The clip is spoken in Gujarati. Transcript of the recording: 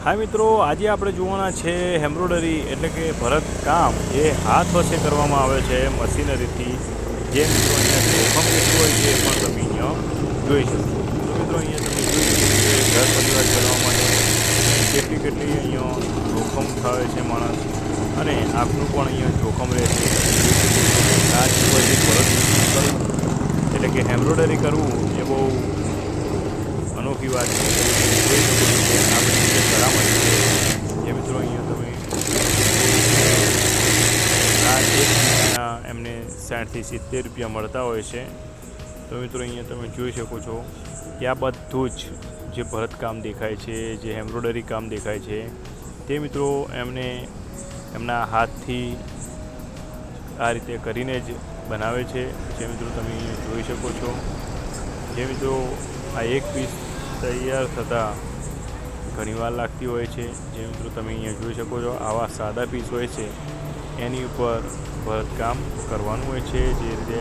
હા મિત્રો, આજે આપણે જોવાના છે એમ્બ્રોઇડરી એટલે કે ભરત કામ એ હાથ વચ્ચે કરવામાં આવે છે મશીનરીથી. જે મિત્રો અહીંયા જોખમ કેટલું હોય છે એ પણ તમે અહીંયા જોઈ શકો. તો મિત્રો અહીંયા તમે જોઈ શકો કે ઘર પરિવાર ચલાવવા માટે કેટલી અહીંયા જોખમ ઉઠાવે છે માણસ, અને આપનું પણ અહીંયા જોખમ રહે છે. આ સિવાય ભરત કરવું એટલે કે એમ્બ્રોઇડરી કરવું એ બહુ અનોખી વાત છે. જોઈ શકો છો કે આપણી જે કરામત છે જે મિત્રો અહીંયા તમે આ એક પીસના એમને 60 થી 70 રૂપિયા મળતા હોય છે. તો મિત્રો અહીંયા તમે જોઈ શકો છો કે આ બધું જ જે ભરતકામ દેખાય છે, જે એમ્બ્રોઇડરી કામ દેખાય છે, તે મિત્રો એમને એમના હાથથી આ રીતે કરીને જ બનાવે છે. જે મિત્રો તમે અહીંયા જોઈ શકો છો. જે મિત્રો આ એક પીસ તૈયાર થતાં ઘણીવાર લાગતી હોય છે. જે મિત્રો તમે અહીંયા જોઈ શકો છો, આવા સાદા પીસ હોય છે એની ઉપર ભરતકામ કરવાનું હોય છે. જે રીતે